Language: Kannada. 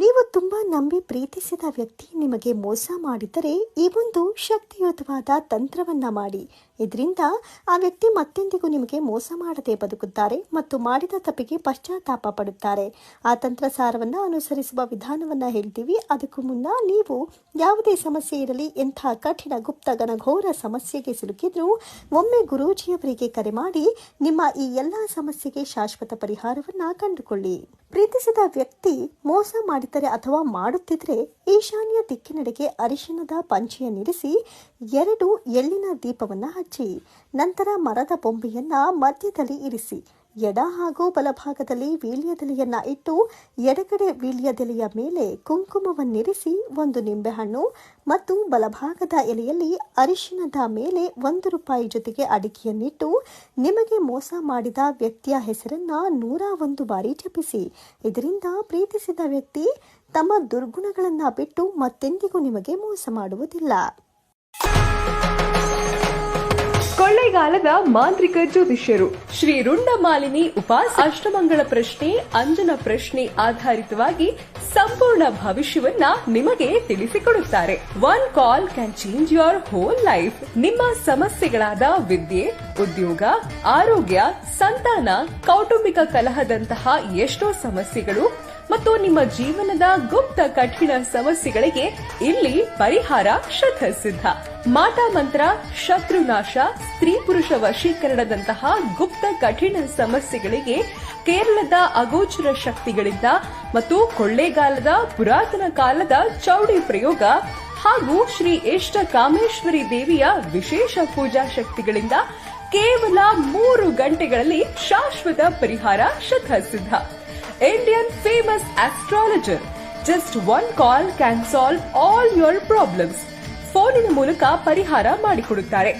ನೀವು ತುಂಬಾ ನಂಬಿ ಪ್ರೀತಿಸಿದ ವ್ಯಕ್ತಿ ನಿಮಗೆ ಮೋಸ ಮಾಡಿದರೆ ಈ ಒಂದು ಶಕ್ತಿಯುತವಾದ ತಂತ್ರವನ್ನ ಮಾಡಿ. ಇದರಿಂದ ಆ ವ್ಯಕ್ತಿ ಮತ್ತೆಂದಿಗೂ ನಿಮಗೆ ಮೋಸ ಮಾಡದೆ ಬದುಕುತ್ತಾರೆ ಮತ್ತು ಮಾಡಿದ ತಪ್ಪಿಗೆ ಪಶ್ಚಾತ್ತಾಪ ಪಡುತ್ತಾರೆ. ಆ ತಂತ್ರಸಾರವನ್ನು ಅನುಸರಿಸುವ ವಿಧಾನವನ್ನ ಹೇಳ್ತೀವಿ. ಅದಕ್ಕೂ ಮುನ್ನ ನೀವು ಯಾವುದೇ ಸಮಸ್ಯೆ ಇರಲಿ, ಎಂಥ ಕಠಿಣ ಗುಪ್ತ ಘನಘೋರ ಸಮಸ್ಯೆಗೆ ಸಿಲುಕಿದ್ರೂ ಒಮ್ಮೆ ಗುರೂಜಿಯವರಿಗೆ ಕರೆ ಮಾಡಿ ನಿಮ್ಮ ಈ ಎಲ್ಲಾ ಸಮಸ್ಯೆಗೆ ಶಾಶ್ವತ ಪರಿಹಾರವನ್ನ ಕಂಡುಕೊಳ್ಳಿ. ಪ್ರೀತಿಸಿದ ವ್ಯಕ್ತಿ ಮೋಸ ಮಾಡಿದರೆ ಅಥವಾ ಮಾಡುತ್ತಿದ್ರೆ ಈಶಾನ್ಯ ದಿಕ್ಕಿನೆಡೆಗೆ ಅರಿಶಿಣದ ಪಂಚೆಯನ್ನಿರಿಸಿ 2 ಎಳ್ಳಿನ ದೀಪವನ್ನ ಹಚ್ಚಿ, ನಂತರ ಮರದ ಬೊಂಬೆಯನ್ನ ಮಧ್ಯದಲ್ಲಿ ಇರಿಸಿ, ಎಡ ಹಾಗೂ ಬಲಭಾಗದಲ್ಲಿ ವೀಳ್ಯದೆಲೆಯನ್ನ ಇಟ್ಟು ಎಡಗಡೆ ವೀಳ್ಯದೆಲೆಯ ಮೇಲೆ ಕುಂಕುಮವನ್ನಿರಿಸಿ 1 ನಿಂಬೆಹಣ್ಣು ಮತ್ತು ಬಲಭಾಗದ ಎಲೆಯಲ್ಲಿ ಅರಿಶಿಣದ ಮೇಲೆ ₹1 ಜೊತೆಗೆ ಅಡಿಕೆಯನ್ನಿಟ್ಟು ನಿಮಗೆ ಮೋಸ ಮಾಡಿದ ವ್ಯಕ್ತಿಯ ಹೆಸರನ್ನ 101 ಬಾರಿ ಜಪಿಸಿ. ಇದರಿಂದ ಪ್ರೀತಿಸಿದ ವ್ಯಕ್ತಿ ತಮ್ಮ ದುರ್ಗುಣಗಳನ್ನ ಬಿಟ್ಟು ಮತ್ತೆಂದಿಗೂ ನಿಮಗೆ ಮೋಸ ಮಾಡುವುದಿಲ್ಲ. ಕೊಳ್ಳೇಗಾಲದ ಮಾಂತ್ರಿಕ ಜ್ಯೋತಿಷ್ಯರು ಶ್ರೀ ರುಂಡಮಾಲಿನಿ ಉಪಾಸ ಅಷ್ಟಮಂಗಳ ಪ್ರಶ್ನೆ, ಅಂಜನ ಪ್ರಶ್ನೆ ಆಧಾರಿತವಾಗಿ ಸಂಪೂರ್ಣ ಭವಿಷ್ಯವನ್ನ ನಿಮಗೆ ತಿಳಿಸಿಕೊಡುತ್ತಾರೆ. 1 call can change your whole life. ನಿಮ್ಮ ಸಮಸ್ಯೆಗಳಾದ ವಿದ್ಯೆ, ಉದ್ಯೋಗ, ಆರೋಗ್ಯ, ಸಂತಾನ, ಕೌಟುಂಬಿಕ ಕಲಹದಂತಹ ಎಷ್ಟೋ ಸಮಸ್ಯೆಗಳು ಮತ್ತು ನಿಮ್ಮ ಜೀವನದ ಗುಪ್ತ ಕಠಿಣ ಸಮಸ್ಯೆಗಳಿಗೆ ಇಲ್ಲಿ ಪರಿಹಾರ ಶತಸಿದ್ಧ. ಮಾಟ ಮಂತ್ರ, ಶತ್ರುನಾಶ, ಸ್ತ್ರೀ ಪುರುಷ ವಶೀಕರಣದಂತಹ ಗುಪ್ತ ಕಠಿಣ ಸಮಸ್ಯೆಗಳಿಗೆ ಕೇರಳದ ಅಗೋಚರ ಶಕ್ತಿಗಳಿಂದ ಮತ್ತು ಕೊಳ್ಳೇಗಾಲದ ಪುರಾತನ ಕಾಲದ ಚೌಡಿ ಪ್ರಯೋಗ ಹಾಗೂ ಶ್ರೀ ಇಷ್ಟ ಕಾಮೇಶ್ವರಿ ದೇವಿಯ ವಿಶೇಷ ಪೂಜಾ ಶಕ್ತಿಗಳಿಂದ ಕೇವಲ 3 ಗಂಟೆಗಳಲ್ಲಿ ಶಾಶ್ವತ ಪರಿಹಾರ ಶತಸಿದ್ಧ. Indian famous astrologer. Just 1 call can solve all your problems. ಫೋನಿನ ಮೂಲಕ ಪರಿಹಾರ ಮಾಡಿಕೊಡುತ್ತಾರೆ.